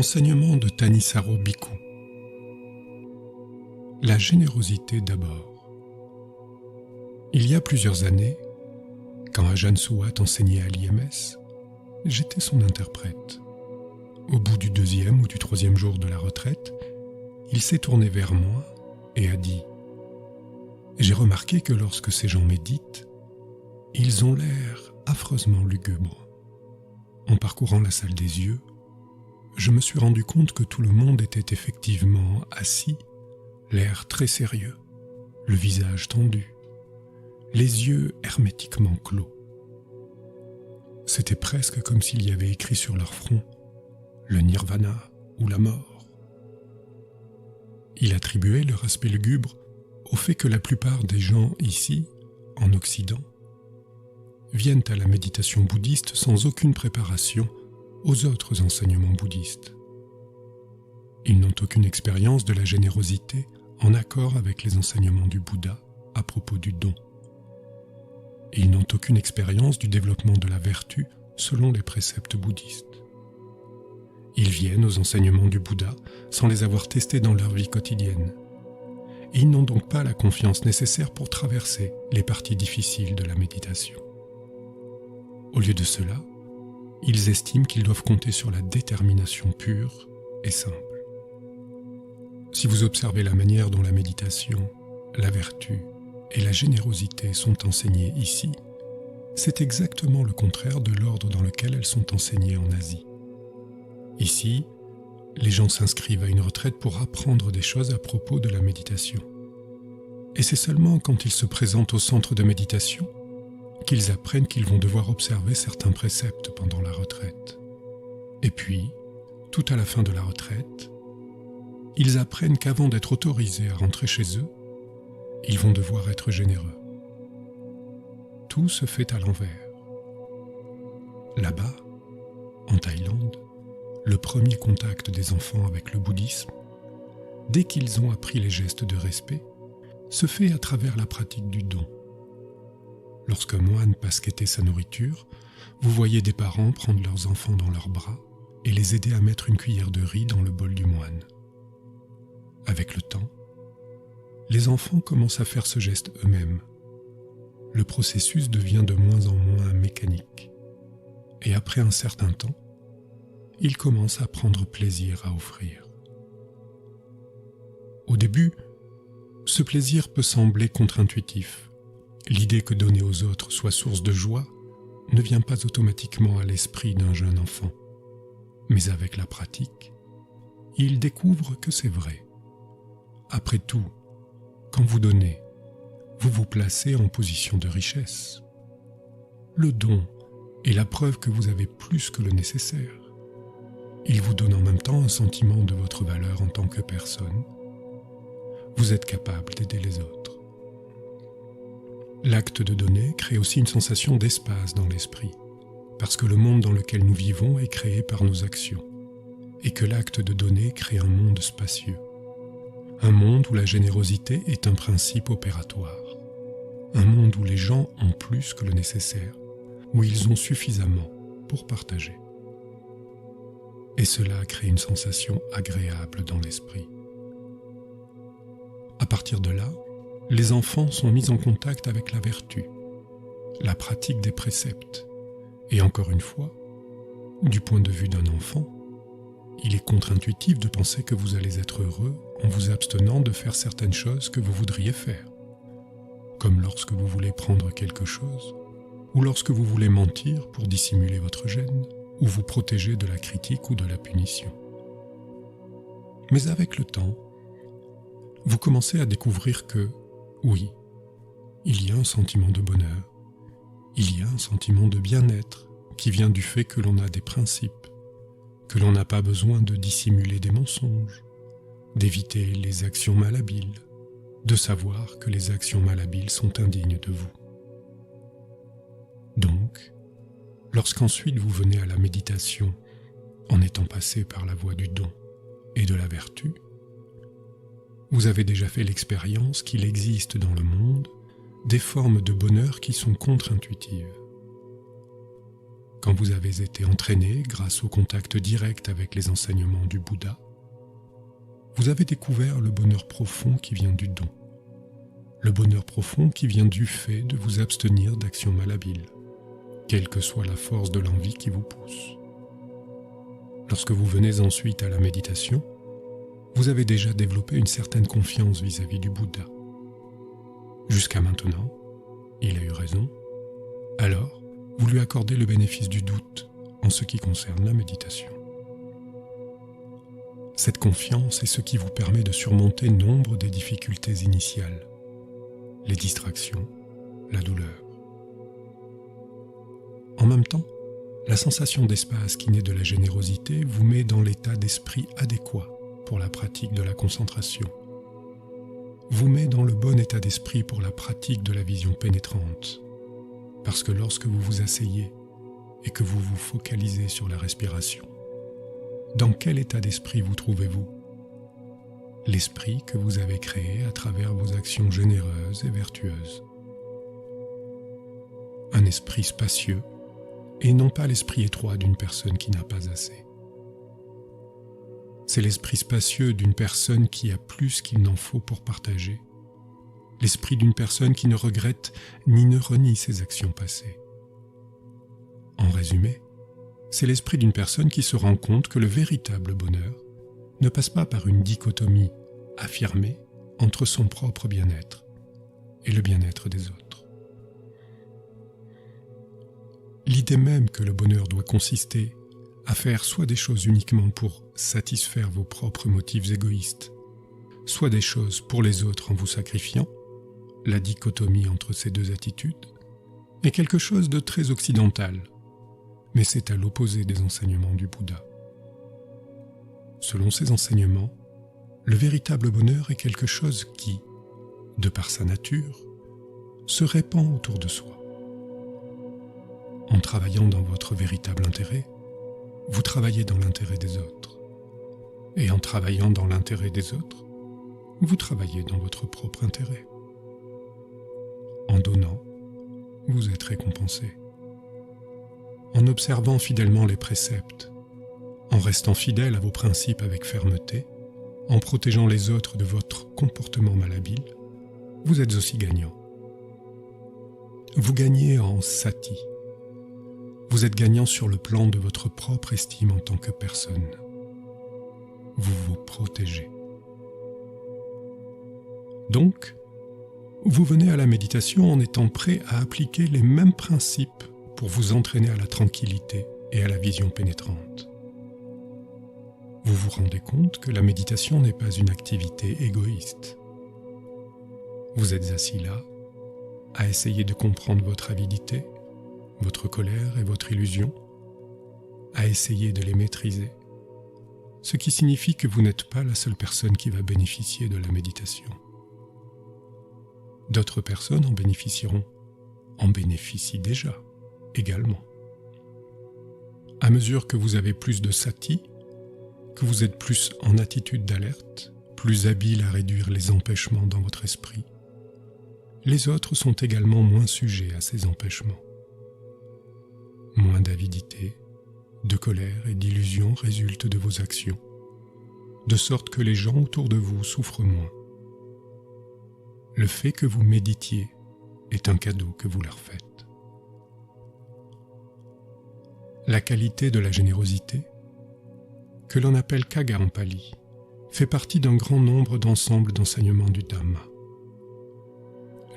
Enseignement de Thanissaro Bhikkhu. La générosité d'abord. Il y a plusieurs années, quand Ajahn Suwat enseignait à l'IMS, j'étais son interprète. Au bout du 2e ou du 3e jour de la retraite, il s'est tourné vers moi et a dit « J'ai remarqué que lorsque ces gens méditent, ils ont l'air affreusement lugubres. En parcourant la salle des yeux, je me suis rendu compte que tout le monde était effectivement assis, l'air très sérieux, le visage tendu, les yeux hermétiquement clos. C'était presque comme s'il y avait écrit sur leur front le nirvana ou la mort. Il attribuait leur aspect lugubre au fait que la plupart des gens ici, en Occident, viennent à la méditation bouddhiste sans aucune préparation aux autres enseignements bouddhistes. Ils n'ont aucune expérience de la générosité en accord avec les enseignements du Bouddha à propos du don. Et ils n'ont aucune expérience du développement de la vertu selon les préceptes bouddhistes. Ils viennent aux enseignements du Bouddha sans les avoir testés dans leur vie quotidienne. Et ils n'ont donc pas la confiance nécessaire pour traverser les parties difficiles de la méditation. Au lieu de cela, ils estiment qu'ils doivent compter sur la détermination pure et simple. Si vous observez la manière dont la méditation, la vertu et la générosité sont enseignées ici, c'est exactement le contraire de l'ordre dans lequel elles sont enseignées en Asie. Ici, les gens s'inscrivent à une retraite pour apprendre des choses à propos de la méditation. Et c'est seulement quand ils se présentent au centre de méditation qu'ils apprennent qu'ils vont devoir observer certains préceptes pendant la retraite. Et puis, tout à la fin de la retraite, ils apprennent qu'avant d'être autorisés à rentrer chez eux, ils vont devoir être généreux. Tout se fait à l'envers. Là-bas, en Thaïlande, le premier contact des enfants avec le bouddhisme, dès qu'ils ont appris les gestes de respect, se fait à travers la pratique du don. Lorsqu'un moine passe quêter sa nourriture, vous voyez des parents prendre leurs enfants dans leurs bras et les aider à mettre une cuillère de riz dans le bol du moine. Avec le temps, les enfants commencent à faire ce geste eux-mêmes. Le processus devient de moins en moins mécanique. Et après un certain temps, ils commencent à prendre plaisir à offrir. Au début, ce plaisir peut sembler contre-intuitif. L'idée que donner aux autres soit source de joie ne vient pas automatiquement à l'esprit d'un jeune enfant. Mais avec la pratique, il découvre que c'est vrai. Après tout, quand vous donnez, vous vous placez en position de richesse. Le don est la preuve que vous avez plus que le nécessaire. Il vous donne en même temps un sentiment de votre valeur en tant que personne. Vous êtes capable d'aider les autres. L'acte de donner crée aussi une sensation d'espace dans l'esprit, parce que le monde dans lequel nous vivons est créé par nos actions, et que l'acte de donner crée un monde spacieux, un monde où la générosité est un principe opératoire, un monde où les gens ont plus que le nécessaire, où ils ont suffisamment pour partager. Et cela crée une sensation agréable dans l'esprit. À partir de là, les enfants sont mis en contact avec la vertu, la pratique des préceptes. Et encore une fois, du point de vue d'un enfant, il est contre-intuitif de penser que vous allez être heureux en vous abstenant de faire certaines choses que vous voudriez faire, comme lorsque vous voulez prendre quelque chose, ou lorsque vous voulez mentir pour dissimuler votre gêne, ou vous protéger de la critique ou de la punition. Mais avec le temps, vous commencez à découvrir que, oui, il y a un sentiment de bonheur, il y a un sentiment de bien-être qui vient du fait que l'on a des principes, que l'on n'a pas besoin de dissimuler des mensonges, d'éviter les actions malhabiles, de savoir que les actions malhabiles sont indignes de vous. Donc, lorsqu'ensuite vous venez à la méditation en étant passé par la voie du don et de la vertu, vous avez déjà fait l'expérience qu'il existe dans le monde des formes de bonheur qui sont contre-intuitives. quand vous avez été entraîné grâce au contact direct avec les enseignements du Bouddha, vous avez découvert le bonheur profond qui vient du don. Le bonheur profond qui vient du fait de vous abstenir d'actions malhabiles, quelle que soit la force de l'envie qui vous pousse. Lorsque vous venez ensuite à la méditation, vous avez déjà développé une certaine confiance vis-à-vis du Bouddha. Jusqu'à maintenant, il a eu raison, alors vous lui accordez le bénéfice du doute en ce qui concerne la méditation. Cette confiance est ce qui vous permet de surmonter nombre des difficultés initiales, les distractions, la douleur. En même temps, la sensation d'espace qui naît de la générosité vous met dans l'état d'esprit adéquat pour la pratique de la concentration, vous met dans le bon état d'esprit pour la pratique de la vision pénétrante, parce que lorsque vous vous asseyez et que vous vous focalisez sur la respiration, dans quel état d'esprit vous trouvez-vous? L'esprit que vous avez créé à travers vos actions généreuses et vertueuses. Un esprit spacieux, et non pas l'esprit étroit d'une personne qui n'a pas assez. C'est l'esprit spacieux d'une personne qui a plus qu'il n'en faut pour partager. L'esprit d'une personne qui ne regrette ni ne renie ses actions passées. En résumé, c'est l'esprit d'une personne qui se rend compte que le véritable bonheur ne passe pas par une dichotomie affirmée entre son propre bien-être et le bien-être des autres. L'idée même que le bonheur doit consister à faire soit des choses uniquement pour satisfaire vos propres motifs égoïstes, soit des choses pour les autres en vous sacrifiant, la dichotomie entre ces deux attitudes, est quelque chose de très occidental, mais c'est à l'opposé des enseignements du Bouddha. Selon ces enseignements, le véritable bonheur est quelque chose qui, de par sa nature, se répand autour de soi. En travaillant dans votre véritable intérêt, vous travaillez dans l'intérêt des autres. Et en travaillant dans l'intérêt des autres, vous travaillez dans votre propre intérêt. En donnant, vous êtes récompensé. En observant fidèlement les préceptes, en restant fidèle à vos principes avec fermeté, en protégeant les autres de votre comportement malhabile, vous êtes aussi gagnant. Vous gagnez en sati. Vous êtes gagnant sur le plan de votre propre estime en tant que personne. Vous vous protégez. Donc, vous venez à la méditation en étant prêt à appliquer les mêmes principes pour vous entraîner à la tranquillité et à la vision pénétrante. Vous vous rendez compte que la méditation n'est pas une activité égoïste. Vous êtes assis là, à essayer de comprendre votre avidité, votre colère et votre illusion, à essayer de les maîtriser, ce qui signifie que vous n'êtes pas la seule personne qui va bénéficier de la méditation. D'autres personnes en bénéficieront, en bénéficient déjà, également. À mesure que vous avez plus de sati, que vous êtes plus en attitude d'alerte, plus habile à réduire les empêchements dans votre esprit, les autres sont également moins sujets à ces empêchements. Moins d'avidité, de colère et d'illusion résultent de vos actions, de sorte que les gens autour de vous souffrent moins. Le fait que vous méditiez est un cadeau que vous leur faites. La qualité de la générosité, que l'on appelle Kagga en pali, fait partie d'un grand nombre d'ensembles d'enseignements du Dhamma.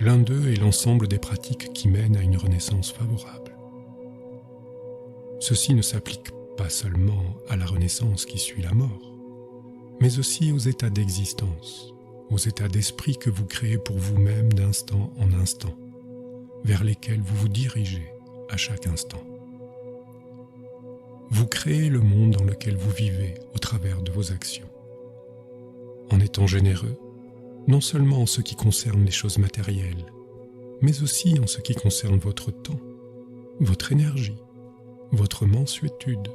L'un d'eux est l'ensemble des pratiques qui mènent à une renaissance favorable. Ceci ne s'applique pas seulement à la renaissance qui suit la mort, mais aussi aux états d'existence, aux états d'esprit que vous créez pour vous-même d'instant en instant, vers lesquels vous vous dirigez à chaque instant. Vous créez le monde dans lequel vous vivez au travers de vos actions. En étant généreux, non seulement en ce qui concerne les choses matérielles, mais aussi en ce qui concerne votre temps, votre énergie, votre mansuétude,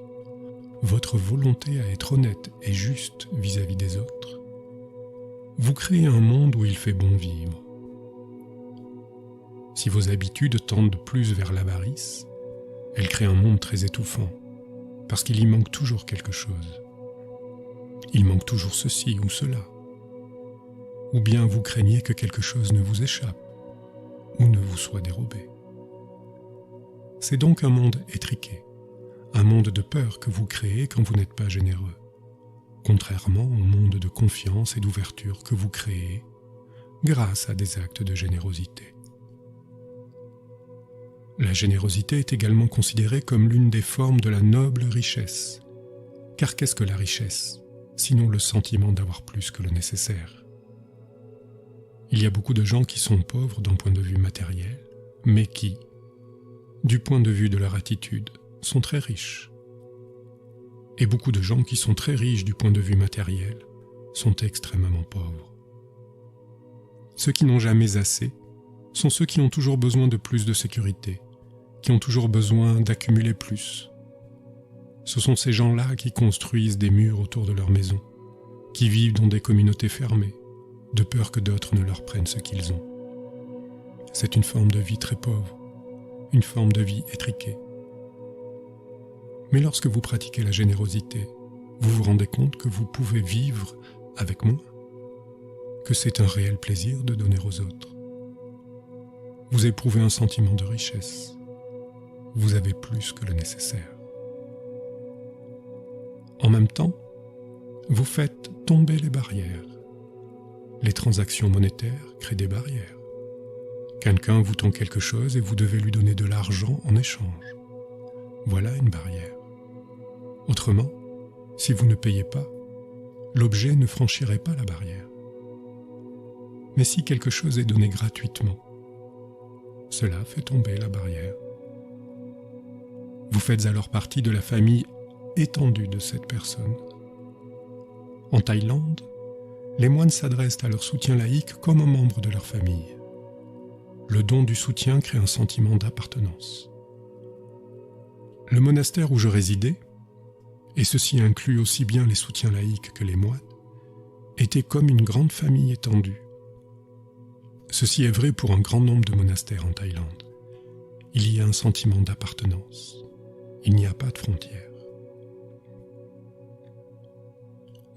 votre volonté à être honnête et juste vis-à-vis des autres. Vous créez un monde où il fait bon vivre. Si vos habitudes tendent plus vers l'avarice, Elle crée un monde très étouffant, parce qu'il y manque toujours quelque chose. Il manque toujours ceci ou cela. Ou bien vous craignez que quelque chose ne vous échappe, ou ne vous soit dérobé. C'est donc un monde étriqué, un monde de peur que vous créez quand vous n'êtes pas généreux, contrairement au monde de confiance et d'ouverture que vous créez grâce à des actes de générosité. La générosité est également considérée comme l'une des formes de la noble richesse. Car qu'est-ce que la richesse, sinon le sentiment d'avoir plus que le nécessaire? Il y a beaucoup de gens qui sont pauvres d'un point de vue matériel, mais qui, du point de vue de leur attitude, sont très riches. Et beaucoup de gens qui sont très riches du point de vue matériel sont extrêmement pauvres. Ceux qui n'ont jamais assez sont ceux qui ont toujours besoin de plus de sécurité, qui ont toujours besoin d'accumuler plus. Ce sont ces gens-là qui construisent des murs autour de leur maison, qui vivent dans des communautés fermées, de peur que d'autres ne leur prennent ce qu'ils ont. C'est une forme de vie très pauvre, une forme de vie étriquée. Mais lorsque vous pratiquez la générosité, vous vous rendez compte que vous pouvez vivre avec moins, que c'est un réel plaisir de donner aux autres. Vous éprouvez un sentiment de richesse. Vous avez plus que le nécessaire. En même temps, vous faites tomber les barrières. Les transactions monétaires créent des barrières. Quelqu'un vous tend quelque chose et vous devez lui donner de l'argent en échange. Voilà une barrière. Autrement, si vous ne payez pas, l'objet ne franchirait pas la barrière. Mais si quelque chose est donné gratuitement, cela fait tomber la barrière. Vous faites alors partie de la famille étendue de cette personne. En Thaïlande, les moines s'adressent à leur soutien laïque comme aux membres de leur famille. Le don du soutien crée un sentiment d'appartenance. Le monastère où je résidais, et ceci inclut aussi bien les soutiens laïques que les moines, était comme une grande famille étendue. Ceci est vrai pour un grand nombre de monastères en Thaïlande. Il y a un sentiment d'appartenance. Il n'y a pas de frontières.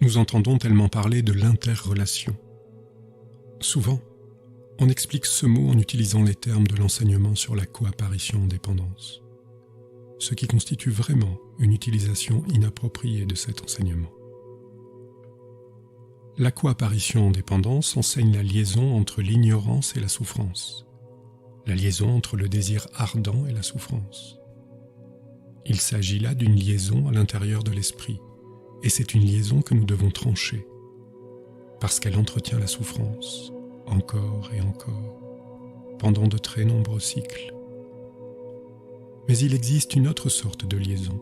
Nous entendons tellement parler de l'interrelation. Souvent, on explique ce mot en utilisant les termes de l'enseignement sur la coapparition en dépendance, ce qui constitue vraiment une utilisation inappropriée de cet enseignement. La coapparition en dépendance enseigne la liaison entre l'ignorance et la souffrance, la liaison entre le désir ardent et la souffrance. Il s'agit là d'une liaison à l'intérieur de l'esprit, et c'est une liaison que nous devons trancher, parce qu'elle entretient la souffrance, encore et encore, pendant de très nombreux cycles. Mais il existe une autre sorte de liaison,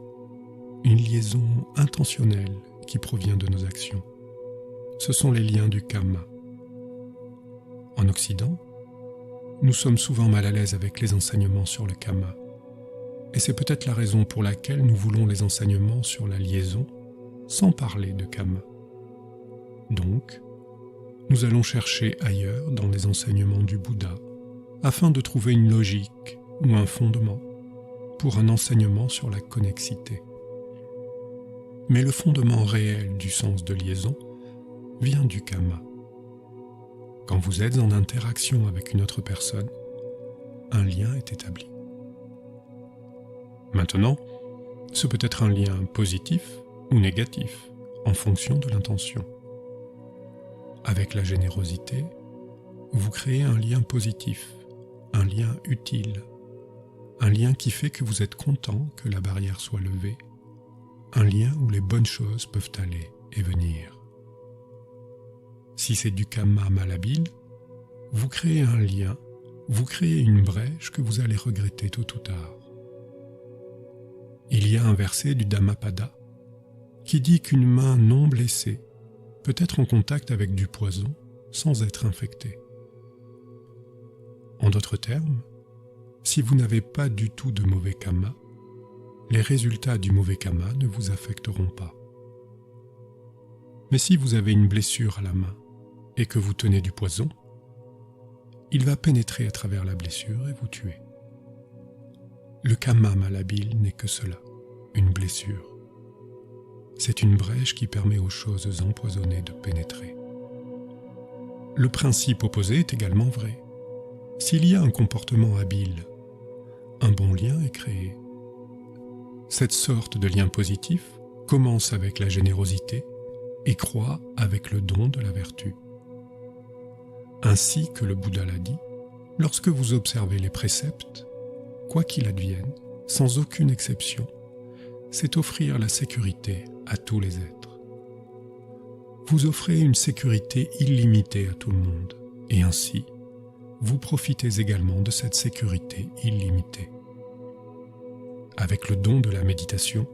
une liaison intentionnelle qui provient de nos actions. Ce sont les liens du karma. En Occident, nous sommes souvent mal à l'aise avec les enseignements sur le karma. Et c'est peut-être la raison pour laquelle nous voulons les enseignements sur la liaison sans parler de karma. Donc, nous allons chercher ailleurs dans les enseignements du Bouddha afin de trouver une logique ou un fondement pour un enseignement sur la connexité. Mais le fondement réel du sens de liaison vient du karma. Quand vous êtes en interaction avec une autre personne, un lien est établi. Maintenant, ce peut être un lien positif ou négatif en fonction de l'intention. Avec la générosité, vous créez un lien positif, un lien utile, un lien qui fait que vous êtes content que la barrière soit levée, un lien où les bonnes choses peuvent aller et venir. Si c'est du karma malhabile, vous créez un lien, vous créez une brèche que vous allez regretter tôt ou tard. Il y a un verset du Dhammapada qui dit qu'une main non blessée peut être en contact avec du poison sans être infectée. En d'autres termes, si vous n'avez pas du tout de mauvais karma, les résultats du mauvais karma ne vous affecteront pas. Mais si vous avez une blessure à la main et que vous tenez du poison, il va pénétrer à travers la blessure et vous tuer. Le karma malhabile n'est que cela, une blessure. C'est une brèche qui permet aux choses empoisonnées de pénétrer. Le principe opposé est également vrai. S'il y a un comportement habile, un bon lien est créé. Cette sorte de lien positif commence avec la générosité et croît avec le don de la vertu. Ainsi que le Bouddha l'a dit, lorsque vous observez les préceptes, quoi qu'il advienne, sans aucune exception, c'est offrir la sécurité à tous les êtres. Vous offrez une sécurité illimitée à tout le monde, et ainsi, vous profitez également de cette sécurité illimitée. Avec le don de la méditation,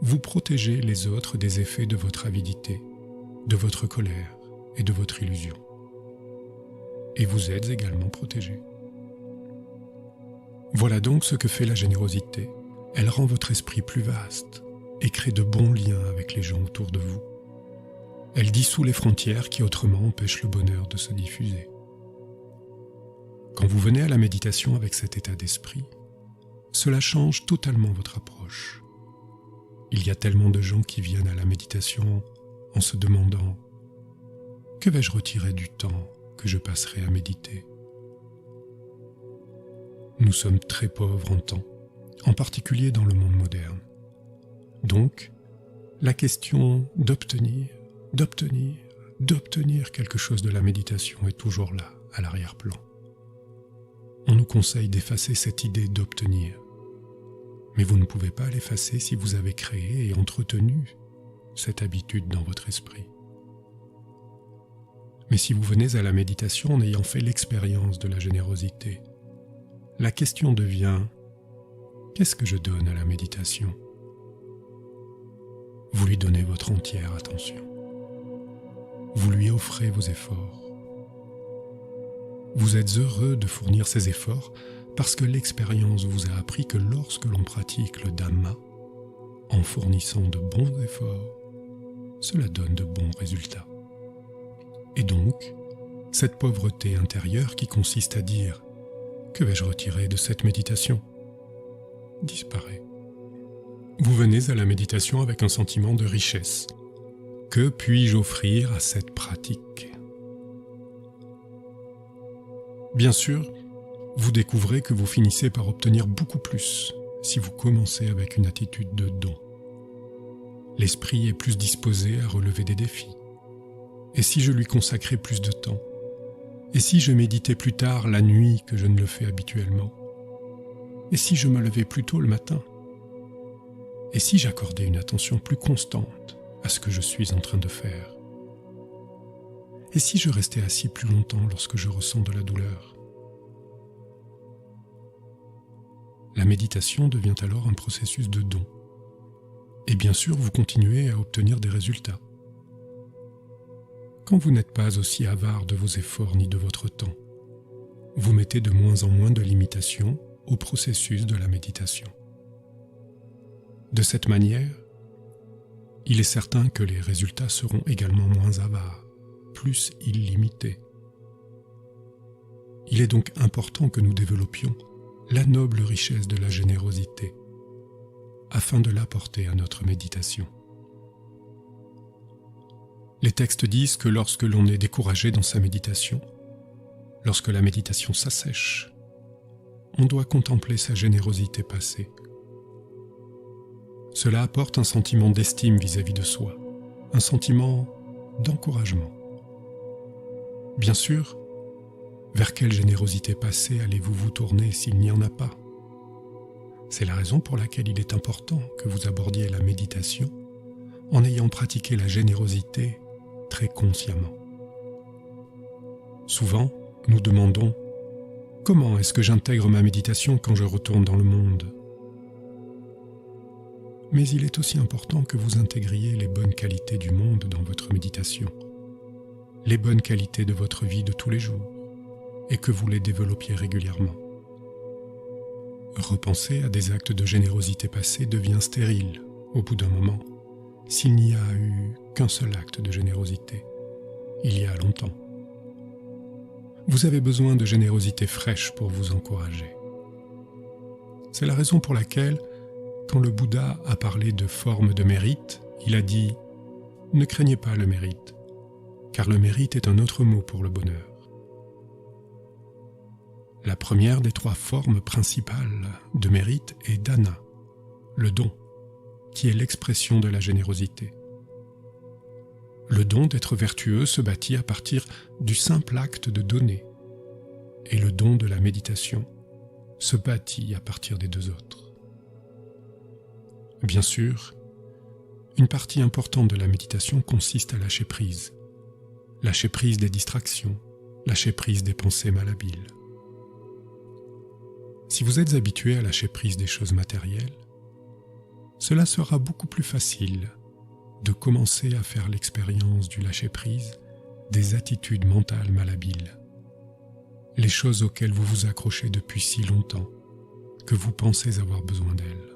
vous protégez les autres des effets de votre avidité, de votre colère et de votre illusion. Et vous êtes également protégés. Voilà donc ce que fait la générosité. Elle rend votre esprit plus vaste et crée de bons liens avec les gens autour de vous. Elle dissout les frontières qui autrement empêchent le bonheur de se diffuser. Quand vous venez à la méditation avec cet état d'esprit, cela change totalement votre approche. Il y a tellement de gens qui viennent à la méditation en se demandant « Que vais-je retirer du temps que je passerai à méditer ?» Nous sommes très pauvres en temps, en particulier dans le monde moderne. Donc, la question d'obtenir quelque chose de la méditation est toujours là, à l'arrière-plan. On nous conseille d'effacer cette idée d'obtenir. Mais vous ne pouvez pas l'effacer si vous avez créé et entretenu cette habitude dans votre esprit. Mais si vous venez à la méditation en ayant fait l'expérience de la générosité, la question devient « Qu'est-ce que je donne à la méditation ?» Vous lui donnez votre entière attention. Vous lui offrez vos efforts. Vous êtes heureux de fournir ces efforts parce que l'expérience vous a appris que lorsque l'on pratique le Dhamma, en fournissant de bons efforts, cela donne de bons résultats. Et donc, cette pauvreté intérieure qui consiste à dire « Que vais-je retirer de cette méditation ?» disparaît. Vous venez à la méditation avec un sentiment de richesse. Que puis-je offrir à cette pratique ? Bien sûr, vous découvrez que vous finissez par obtenir beaucoup plus si vous commencez avec une attitude de don. L'esprit est plus disposé à relever des défis. Et si je lui consacrais plus de temps ? Et si je méditais plus tard la nuit que je ne le fais habituellement ? Et si je me levais plus tôt le matin ? Et si j'accordais une attention plus constante à ce que je suis en train de faire ? Et si je restais assis plus longtemps lorsque je ressens de la douleur ? La méditation devient alors un processus de don. Et bien sûr, vous continuez à obtenir des résultats. Quand vous n'êtes pas aussi avare de vos efforts ni de votre temps, vous mettez de moins en moins de limitations au processus de la méditation. De cette manière, il est certain que les résultats seront également moins avares, plus illimités. Il est donc important que nous développions la noble richesse de la générosité, afin de l'apporter à notre méditation. Les textes disent que lorsque l'on est découragé dans sa méditation, lorsque la méditation s'assèche, on doit contempler sa générosité passée. Cela apporte un sentiment d'estime vis-à-vis de soi, un sentiment d'encouragement. Bien sûr, vers quelle générosité passée allez-vous vous tourner s'il n'y en a pas ? C'est la raison pour laquelle il est important que vous abordiez la méditation en ayant pratiqué la générosité très consciemment. Souvent, nous demandons « Comment est-ce que j'intègre ma méditation quand je retourne dans le monde ?» Mais il est aussi important que vous intégriez les bonnes qualités du monde dans votre méditation, les bonnes qualités de votre vie de tous les jours, et que vous les développiez régulièrement. Repenser à des actes de générosité passés devient stérile, au bout d'un moment, s'il n'y a eu qu'un seul acte de générosité, il y a longtemps. Vous avez besoin de générosité fraîche pour vous encourager. C'est la raison pour laquelle, quand le Bouddha a parlé de forme de mérite, il a dit « Ne craignez pas le mérite, car le mérite est un autre mot pour le bonheur. » La première des 3 formes principales de mérite est dana, le don, qui est l'expression de la générosité. Le don d'être vertueux se bâtit à partir du simple acte de donner, et le don de la méditation se bâtit à partir des 2 autres. Bien sûr, une partie importante de la méditation consiste à lâcher prise des distractions, lâcher prise des pensées malhabiles. Si vous êtes habitué à lâcher prise des choses matérielles, cela sera beaucoup plus facile de commencer à faire l'expérience du lâcher-prise des attitudes mentales malhabiles, les choses auxquelles vous vous accrochez depuis si longtemps que vous pensez avoir besoin d'elles.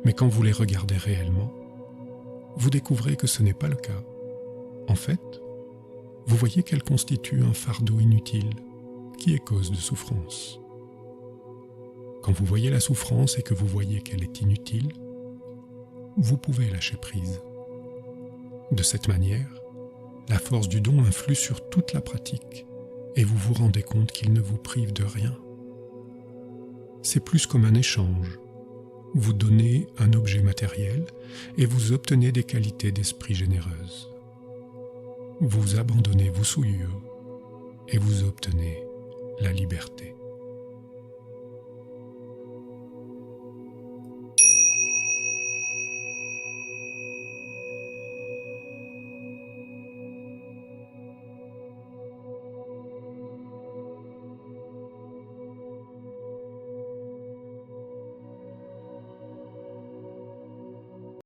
Mais quand vous les regardez réellement, vous découvrez que ce n'est pas le cas. En fait, vous voyez qu'elles constituent un fardeau inutile qui est cause de souffrance. Quand vous voyez la souffrance et que vous voyez qu'elle est inutile, vous pouvez lâcher prise. De cette manière, la force du don influe sur toute la pratique et vous vous rendez compte qu'il ne vous prive de rien. C'est plus comme un échange. Vous donnez un objet matériel et vous obtenez des qualités d'esprit généreuses. Vous abandonnez vos souillures et vous obtenez la liberté.